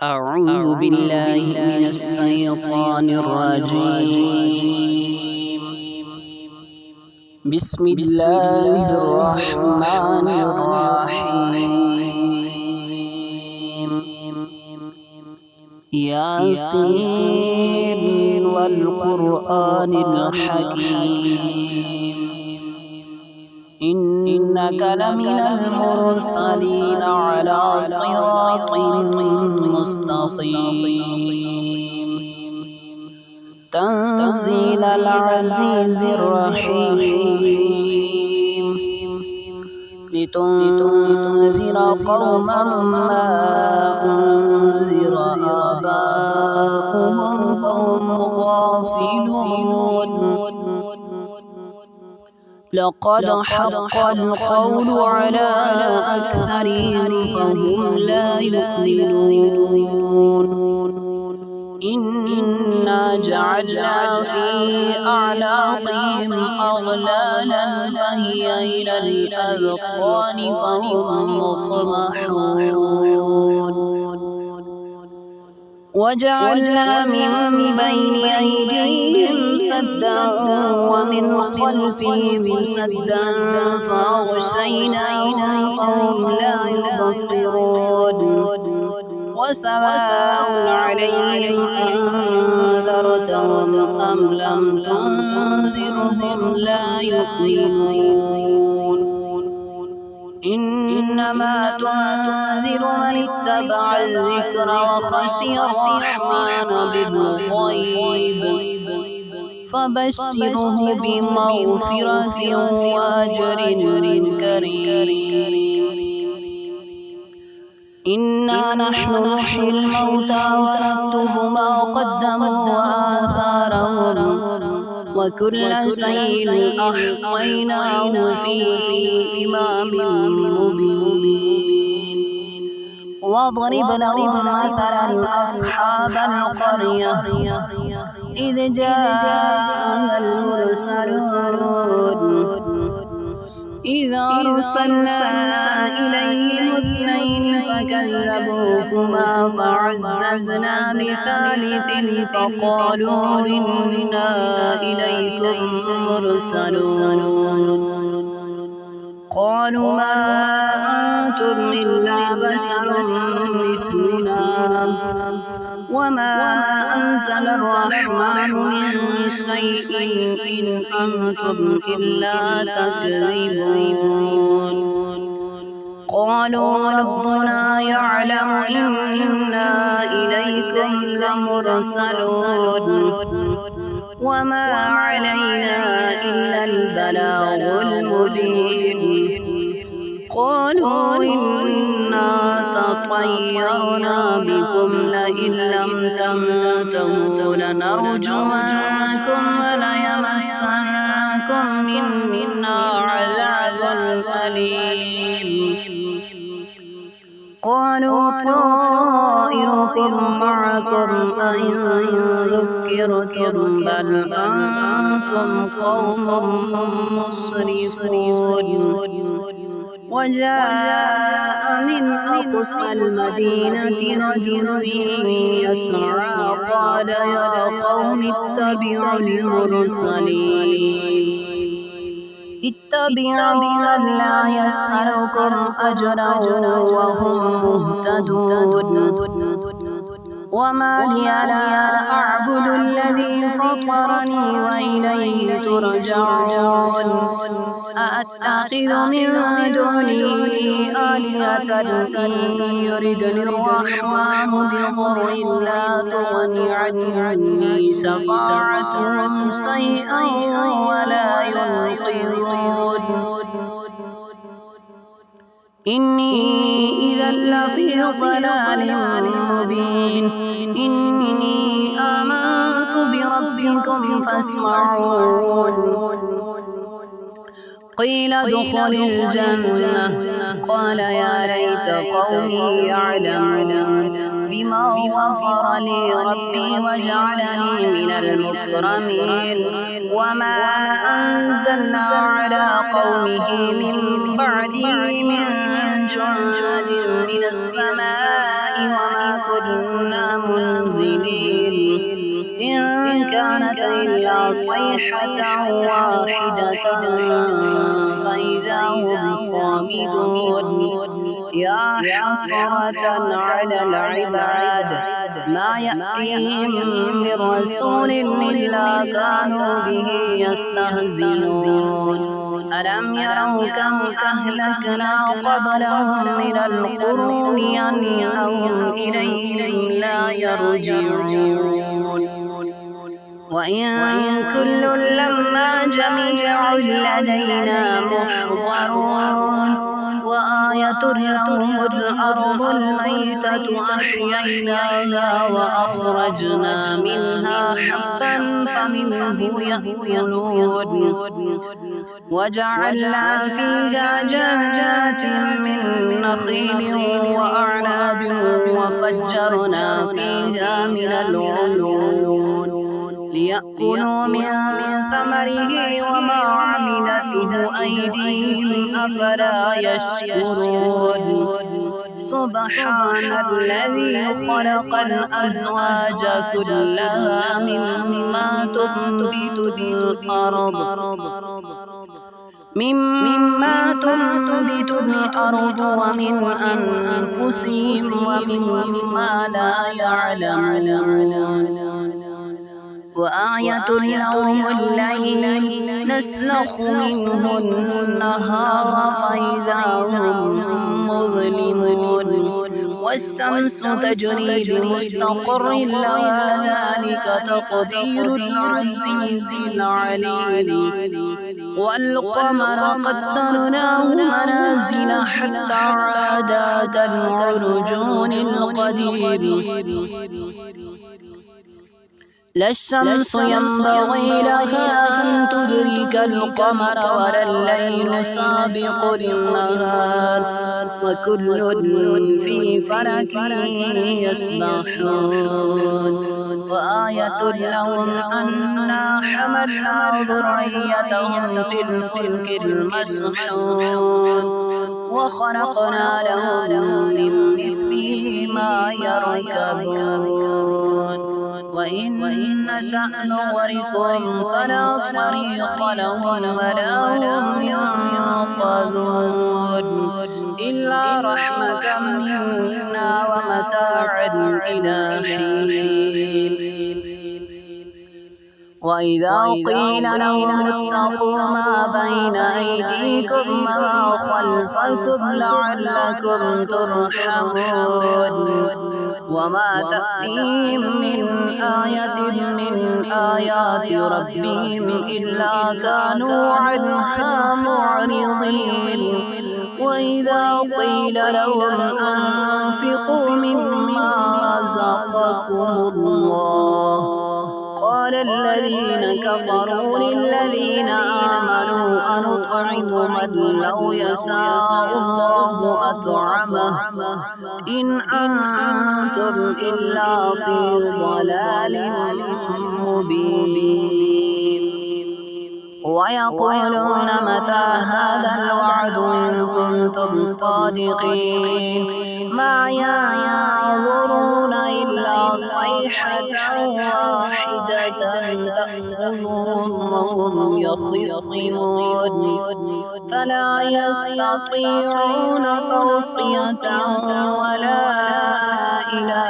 أعوذ بالله من الشيطان الرجيم. بسم الله الرحمن الرحيم. ياسين والقرآن الحكيم إنك لمن المرسلين على صراط مستقيم تنزيل العزيز الرحيم لتنذر قوما ما أنذر آباؤهم فهم غافلون لقد حق القول على أكثرهم فهم لا يؤمنون إنا جعلنا في أعناقهم أغلالا فهي إلى الأذقان فهم مقمحون وجعلنا من بين أيديهم سدا ومن خلفهم سدا فأغشيناهم فهم لا يبصرون وسواء عليهم أنذرتهم أم لم تنذرهم لا يؤمنون إنما تنذر من اتبع الذكر وخشي الرحمن بالغيب فبشره بمغفرة وأجر كريم إنا نحن نحيي الموتى ونكتب ما قدموا وآثارهم وكل شيء أحصيناه في إمام مبين واضرب لهم مثلا أصحاب القرية إذ جاءها المرسلون إذ أرسلنا إليهم اثنين فكذبوهما فعززنا بثالث فقالوا إنا إليكم مرسلون قالوا ما أنتم إلا بشر مثلنا وما أنزل الرحمن من شيء إن أنتم إلا تكذبون قالوا ربنا يعلم إنا إليكم لمرسلون وما علينا إلا البلاغ المبين قالوا إنا تطيرنا بكم لئن لم تنتهوا لنرجمنكم وليمسنكم منا عذاب أليم قالوا طائركم معكم أئن ذكرتم بل أنتم قوم مسرفون وجاء من أقصى المدينة رجل يسعى قال يا قوم اتبعوا المرسلين اتبعوا من لا يسألكم أجرا وهم مهتدون وما لي لا أعبد الذي فطرني وإليه ترجعون أأتخذ من دونه آلهة إن يردني الرحمن بضر لا تغني عني شفاعتهم شيئا ولا ينقذون إني إذا لفي ضلال مبين إني آمنت بربكم فاسمعون قيل ادخل الجنة قال يا ليت قومي يعلمون بما غفر لي ربي وجعلني من المكرمين وما أنزلنا على قومه من بعده من جند من السماء وما كنا منزلين إن كانت إلا صيحة واحدة فإذا هم خامدون يا حسرة على العباد ما يأتيهم من رسول إلا كانوا به يستهزئون ألم يروا كم أهلكنا قبلهم من القرون أنهم إليهم لا يرجعون وإن كل لما جميع لدينا محضرون وآية لهم الأرض الميتة أحييناها وأخرجنا منها حبا فمنه يأكلون وجعلنا فيها جنات من نخيل وأعناب وفجرنا فيها من العيون ليأكلوا من ثمره وما عملته أيديهم أفلا يشكرون سبحان الذي خلق الأزواج كلها مما تنبت الأرض ومن أنفسهم ومما لا يعلمون وآية لهم الليل نسلخ منه النهار فإذا هم مظلمون والشمس تجري لمستقر لها ذلك تقدير العزيز العليم والقمر قدرناه منازل حتى عاد كالعرجون القديم لا الشمس ينبغي لها أن تدرك القمر ولا الليل سابق النهار وكل في فلك يسبحون وآية لهم أنا حملنا ذريتهم في الفلك المسحون وخلقنا لهم من مثله ما يركبون وإن نشأ نغرقهم فلا صريخ لهم ولا هم ينقذون إلا رحمة منا ومتاعا إلى حين وإذا قيل لهم اتقوا ما بين أيديكم وما خلفكم لعلكم ترحمون وما تأتيهم من آية من آيات ربهم إلا كانوا عنها معرضين وإذا قيل لهم أنفقوا مما رزقكم الله قال الذين كفروا للذين آمنوا أنطعم من لو يشاء الله أطعمه إن أنتم إلا في ضلال مبين ويقولون متى هذا الوعد إن كنتم صادقين ما ينظرون إلا صيحة واحدة تأخذهم وهم يخصمون فلا يستطيعون توصية ولا إلى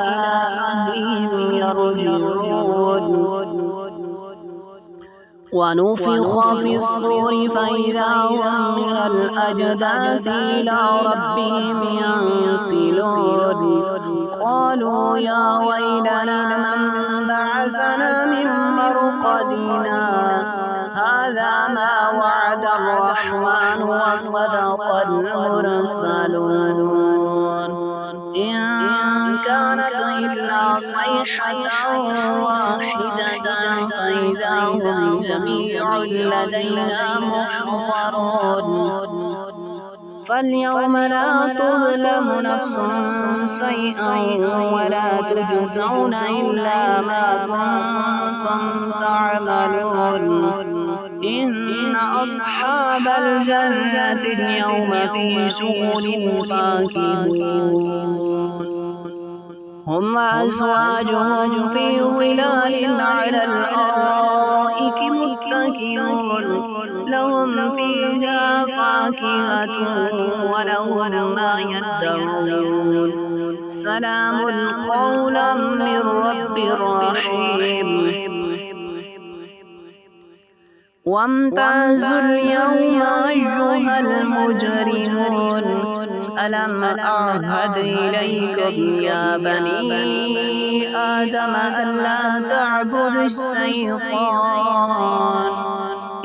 أهلهم يرجعون ونفخ في الصور فإذا هم من الأجداث إلى ربهم ينسلون قالوا يا ويلنا من بعثنا من مرقدنا هذا ما وعد الرحمن وصدق المرسلون إن كانت إلا صيحة واحدة فإذا هم جميع لدينا محضرون فاليوم لا تظلم نفس شيئا ولا تجزون إلا ما كنتم تعملون إن أصحاب الجنة اليوم في شغل فاكهون هم وأزواجهم في ظلال على الأرائك متكئون لهم فيها فاكهة ولهم ما يدعون سلام قولا من رب رحيم وامتازوا اليوم أيها المجرمون ألم أعهد إليكم يا بني آدم ألا تعبدوا الشيطان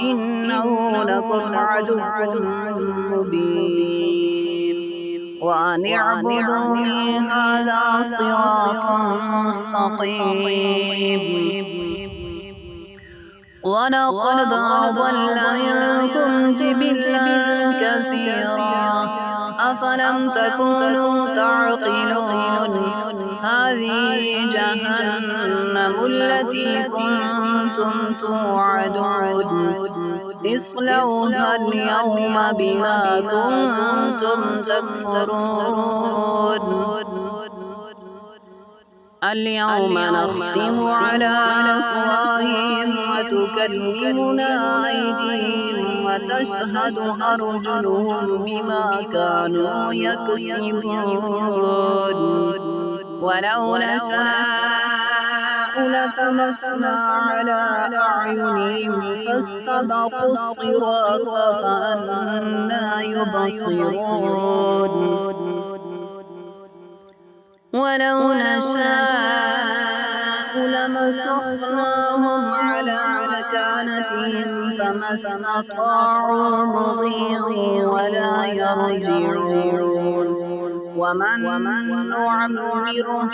إنه لكم عدو مبين وأن اعبدوني هذا صراط مستقيم ولقد أضل منكم جبلا كثيرا أفلم تكونوا تعقلون هذه جهنم التي كنتم توعدون اصلوها اليوم بما كنتم تكفرون اليوم نختم على أفواههم وتكلمنا أيديهم وتشهد أرجلهم بما كانوا يكسبون ولو نشاء لطمسنا على أعينهم فاستبقوا الصراط فأنى يبصرون ولو نشاء لمسخناهم على مكانتهم فما استطاعوا مضيا ولا يرجعون ومن نعمره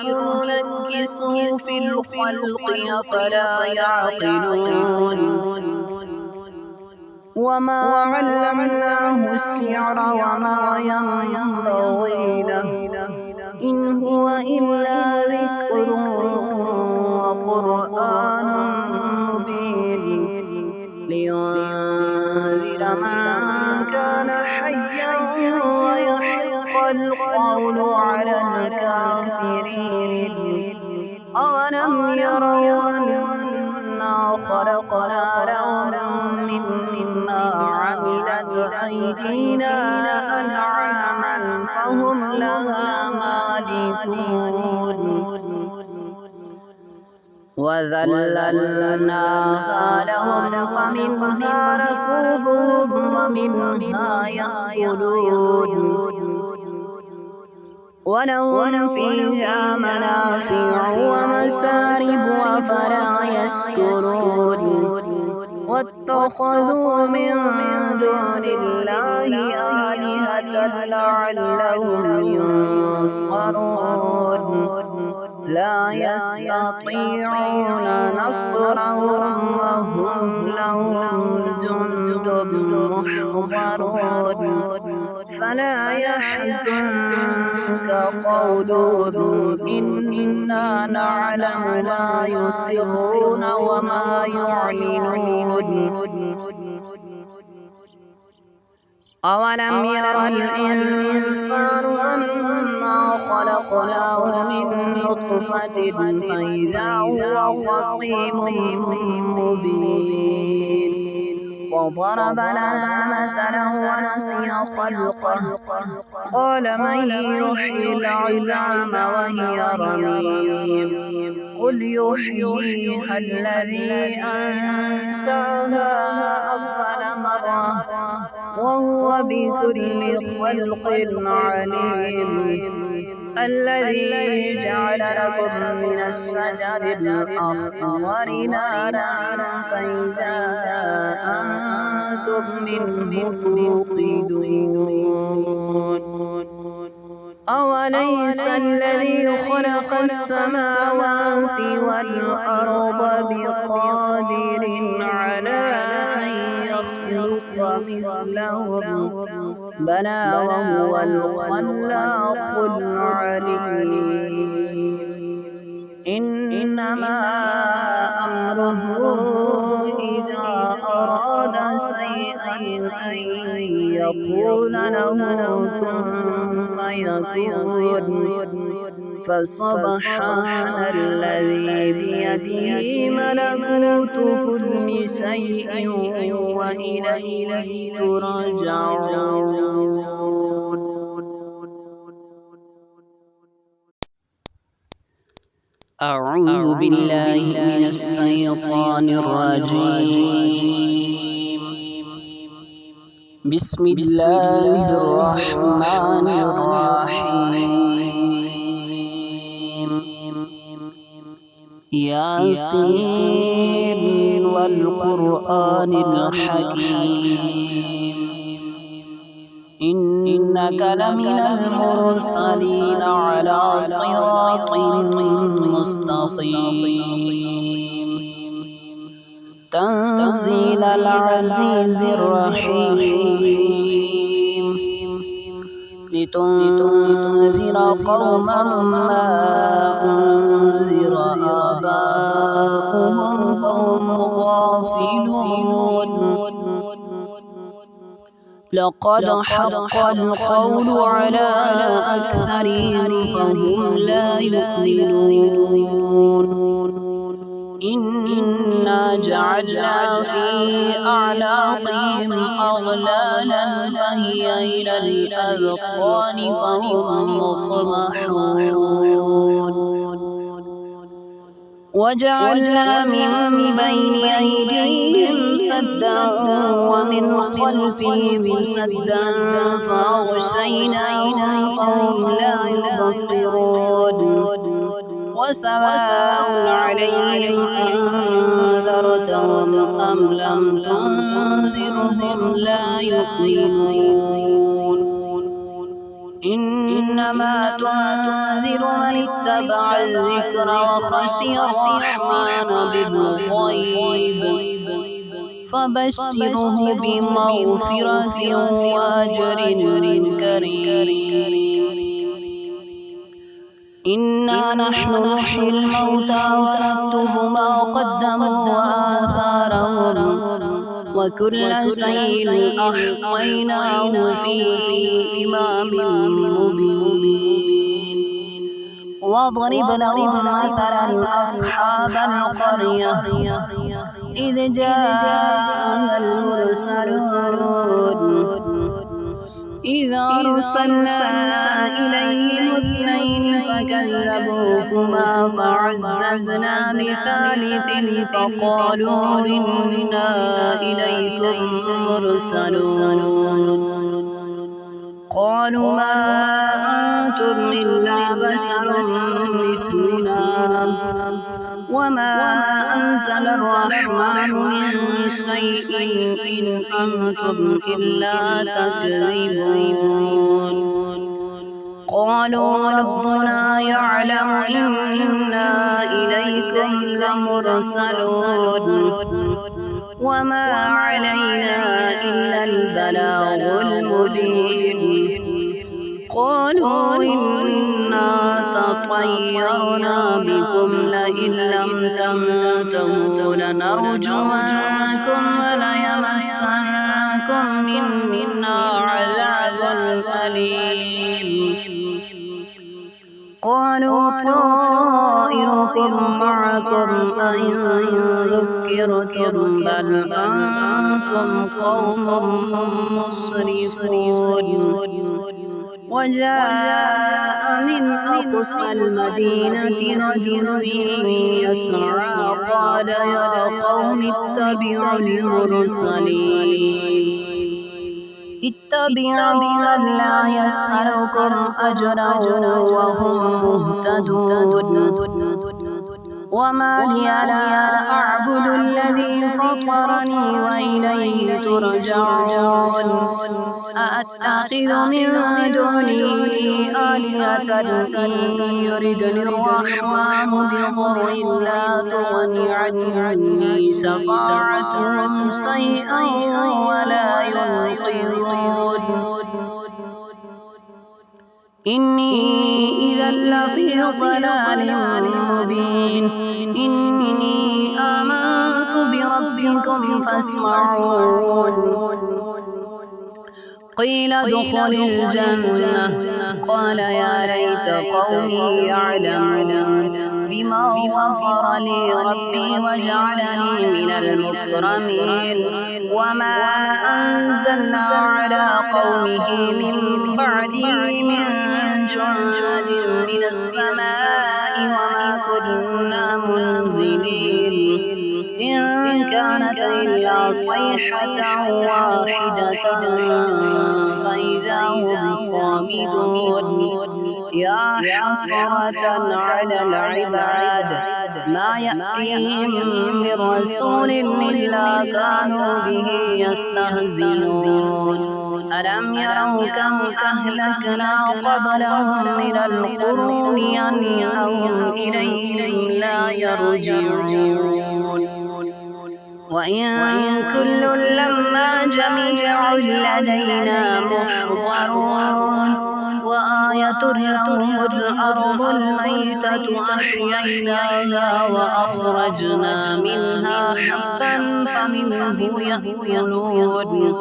ننكسه في الخلق أفلا يعقلون وما علمناه الشعر وما ينبغي له إن هو إلا ذكر وقرآن مبين لينذر من كان حيا ويحق القول على الكافرين أولم يروا أنا خلقنا لهم مما عملت أيدينا أنعاما فهم لها مالكون وذللناها لهم فمنها ركوبهم ومنها يأكلون ولهم فيها منافع ومشارب أفلا يشكرون واتخذوا من دون الله آلهة لعلهم ينصرون لا يستطيعون نصرهم وهم لهم جند محضرون فلا يحزنك قولهم إنا نعلم ما يسرون وما يعلنون أولم ير الإنسان أنا خلقناه من نطفة فإذا هو خصيم مبين وضرب لنا مثلا ونسي خلقه قال من يحيي العظام وهي رميم قل يحييها الذي أنشأها أول مرة وهو بكل خلق عليم الذي جعل لكم من الشجر الأخضر نارا فإذا أنتم منه توقدون أوليس الذي خلق السماوات والأرض بقادر على أن يخلق مثلهم بلى وهو الخلاق العليم إنما أمره إذا أراد شيئا أن يقول له كن فيكون فسبحان الذي بيده ملكوت كل شيء وإليه ترجعون. أعوذ بالله من الشيطان الرجيم. بسم الله الرحمن الرحيم. ياسين والقرآن الحكيم إنك لمن المرسلين على صراط مستقيم تنزيل العزيز الرحيم لتنذر قوما ما أنذر آباؤهم فهم غافلون لقد حق القول على أكثرهم فهم لا يؤمنون إنا جعلنا في أعناقهم أغلالا فهي إلى الأذقان فهم مقمحون وجعلنا من بين أيديهم سدا ومن خلفهم سدا فأغشيناهم فهم لا يبصرون وسواء عليهم أنذرتهم أم لم تنذرهم لا يؤمنون إنما تنذر من اتبع الذكر وخشي الرحمن بالغيب فبشره بمغفرة وأجر كريم إنا نحن نحيي الموتى ونكتب ما قدموا وآثارهم وكل شيء أحصيناه في إمام مبين واضرب لهم مثلا أصحاب القرية إذ جاءها المرسلون إذ أرسلنا إليهم اثنين فكذبوهما فعززنا بثالث فقالوا إنا إليكم مرسلون قالوا ما أنتم إلا بشر مثلنا وما أنزل الرحمن من شيء إن أنتم إلا تكذبون قالوا ربنا يعلم إنا إليكم لمرسلون وما علينا إلا البلاغ المبين قالوا إنا تطيرنا بكم لئن لم تنتهوا لنرجمنكم وليمسنكم منا عذاب أليم قالوا طائركم معكم أئن ذكرتم بل أنتم قوم مسرفون وجاء من أقصى المدينة رجل يسعى قال يا قوم اتبعوا المرسلين اتبعوا من لا يسألكم أجرا وهم مهتدون وما لي لا أعبد الذي فطرني وإليه ترجعون أأتخذ من دونه آلهة إن يردني الرحمن بضر لا تغني عني شفاعتهم شيئا ولا ينقذون إني إذا لفي ضلال مبين إني آمنت بربكم فاسمعون قيل ادخل الجنة قال يا ليت قومي يعلمون بما غفر لي ربي وجعلني من المكرمين وما أنزلنا على قومه من بعده من جند من السماء وما كنا منزلين إن كانت إلا صيحة واحدة فإذا هم خامدون يا حسرة على العباد ما يأتيهم من رسول إلا كانوا به يستهزئون ألم يروا كم أهلكنا قبلهم من القرون أنهم إليهم لا يرجعون وإن كل لما جميع لدينا محضرون وآية لهم الأرض الميتة أحييناها وأخرجنا منها حبا فمنه يأكلون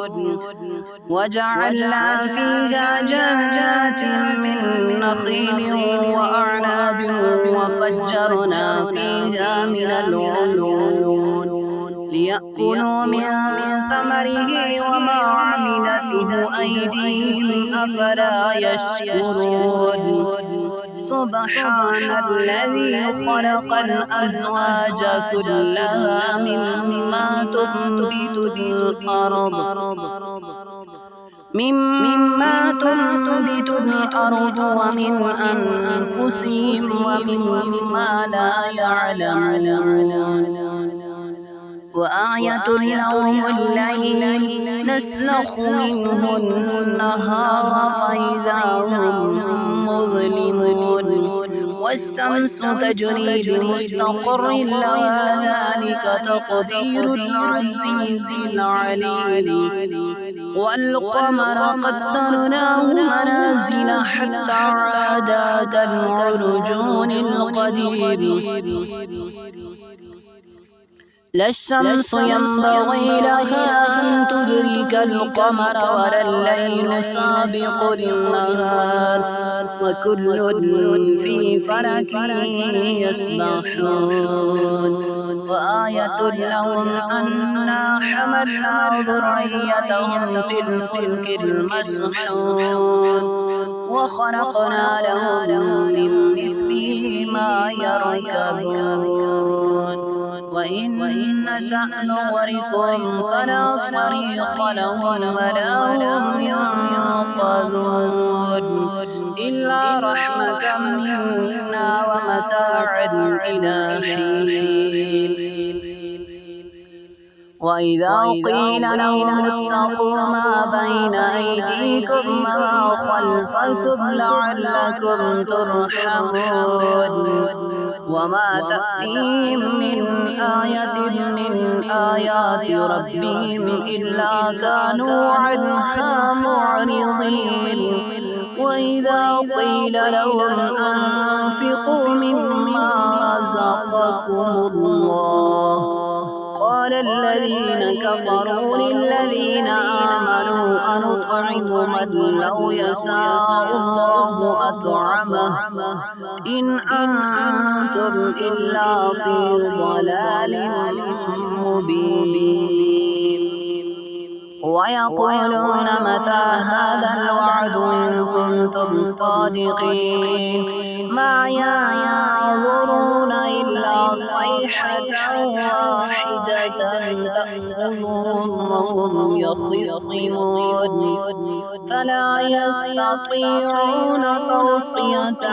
وجعلنا فيها جنات من نخيل وأعناب وفجرنا فيها من العيون ليأكلوا من ثمره وما عملته أيديهم أفلا يشكرون سبحان الذي خلق الأزواج كلها مما تنبت الأرض ومن أنفسهم ومما لا يعلمون وآية لهم الليل نسلخ منه النهار فإذا هم مظلمون والشمس تجري لمستقر لها ذلك تقدير العزيز العليم والقمر قدرناه منازل حتى عاد كالعرجون القديم لا الشمس ينبغي لها أن تدرك القمر ولا الليل سابق النهار وكل في فلك يسبحون وآية لهم أنا حملنا ذريتهم في الفلك المسحون وخلقنا لهم من مثله ما يركبون وإن نشأ نغرقهم فلا صريخ لهم ولا هم ينقذون إلا رحمة منا ومتاعا إلى حين وإذا قيل لهم اتقوا ما بين أيديكم وما خلفكم لعلكم ترحمون وما تأتيهم من آية من آيات ربهم إلا كانوا عنها معرضين وإذا قيل لهم أنفقوا مما رزقكم الله قال الذين كفروا للذين آمنوا أنطعم من لو يشاء الله أطعمه إن أنتم إلا في ضلال مبين ويقولون متى هذا الوعد إن كنتم صادقين ما ينظرون إلا صيحة واحدة تأخذهم وهم يخصمون فلا يستطيعون توصية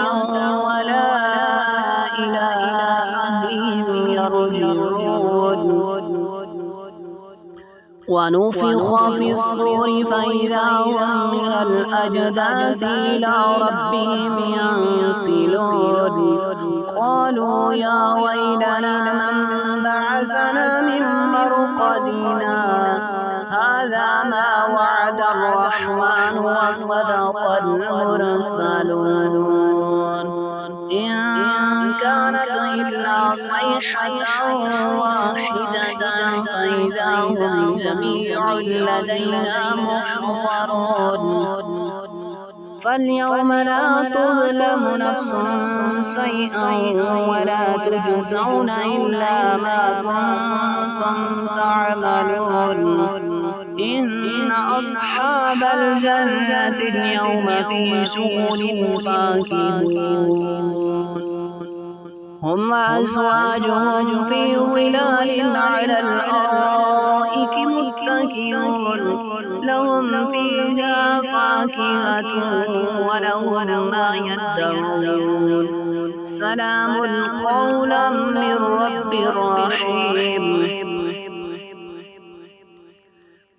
ولا إلى أهلهم يرجعون ونفخ في الصور فإذا هم من الأجداث إلى ربهم ينسلون قالوا يا ويلنا من بعثنا من مرقدنا هذا ما وعد الرحمن وصدق المرسلون إن كانت إلا صيحة واحدة فإذا هم جميع لدينا محضرون فاليوم لا تظلم نفس شيئا ولا تجزون إلا ما كنتم تعملون إن أصحاب الجنة اليوم في شغل فاكهون هم وأزواجهم في ظلال على الأرائك متكئون لهم فيها فاكهة ولهم ما يدعون سلام قولا من رب رحيم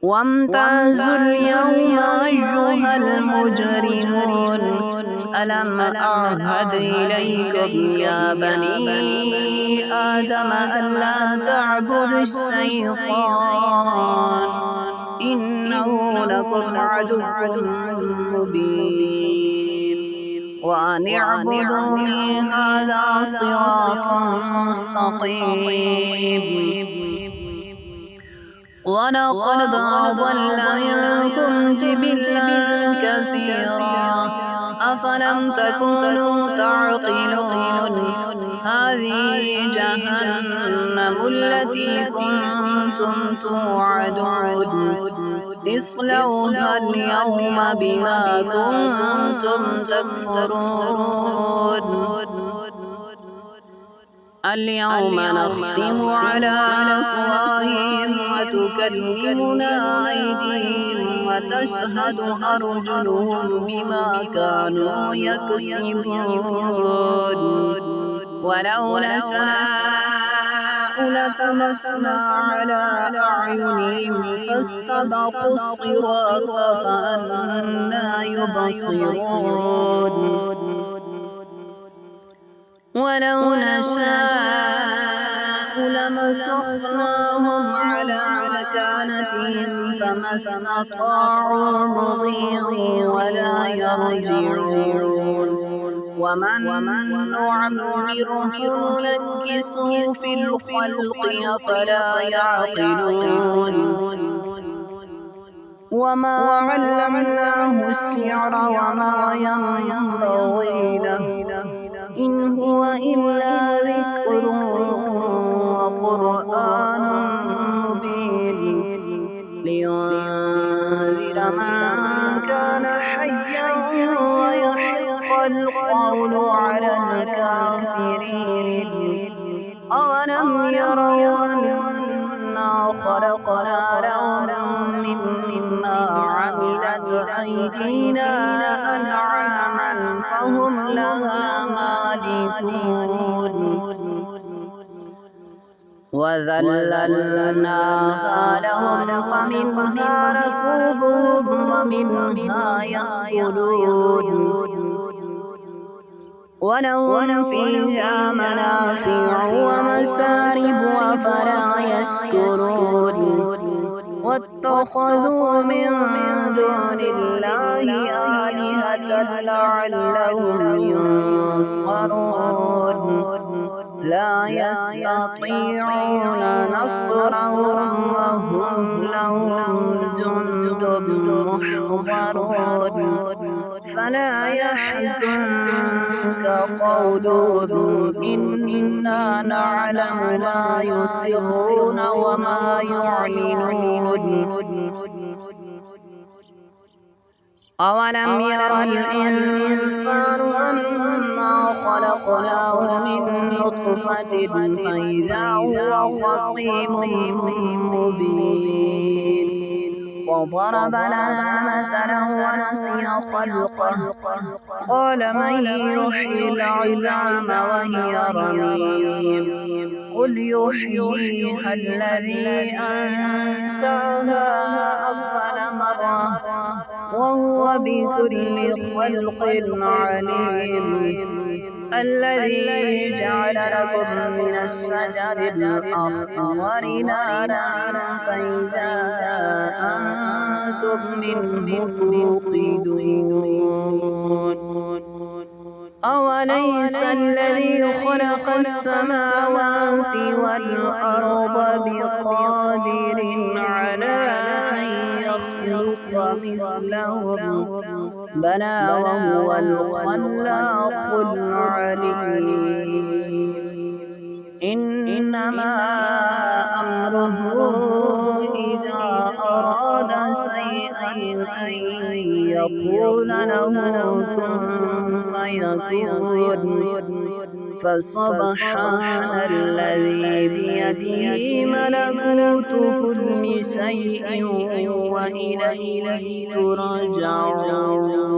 وامتازوا اليوم أيها المجرمون ألم أعهد إليكم يا بني آدم ألا تعبدوا الشيطان إنه لكم عدو مبين وأن اعبدوني هذا صراط مستقيم ولقد أضل منكم جبلا كثيرا أفلم تكونوا تعقلون هذه جهنم التي كنتم توعدون اصلوها اليوم بما كنتم تكفرون اليوم نختم على أفواههم وتكلمنا أيديهم وتشهد أرجلهم بما كانوا يكسبون ولو نشاء لطمسنا على أعينهم فاستبقوا الصراط فأنى يبصرون ولو نشاء لمسخناهم على مكانتهم فما استطاعوا مضيا ولا يرجعون ومن نعمره ننكسه في الخلق أفلا يعقلون وما علمناه الشعر وما ينبغي له إن هو إلا ذكر وقرآن مبين لينذر من كان حيا ويحق القول على الكافرين أولم يروا أنا خلقنا لهم مما عملت أيدينا أنعاما فهم لها مالكون وذللناها لهم فمنها ركوبهم ومنها يأكلون ولهم فيها منافع ومشارب أفلا يشكرون واتخذوا من دون الله آلهة لعلهم ينصرون لا يستطيعون نصرهم وهم لهم جند محضرون فلا يحزنك قولهم إنا نعلم ما يسرون وما يعلنون أولم ير الإنسان أنا خلقناه من نطفة فإذا هو خصيم مبين وضرب لنا مثلا ونسي خلقه قال من يحيي العظام وهي رميم قل يحييها الذي أنشأها أول مرة وهو بكل خلق عليم الذي جعل لكم من الشجر الأخضر نارا فإذا أنتم منه توقدون أوليس الذي خلق السماوات والأرض بقادر على أن يخلق مثلهم بلى وهو الخلاق العليم إنما أمره إذا أراد شيئا أن يقول له كن فيكون فسبحان الذي بيده ملكوت كل شيء وإليه ترجعون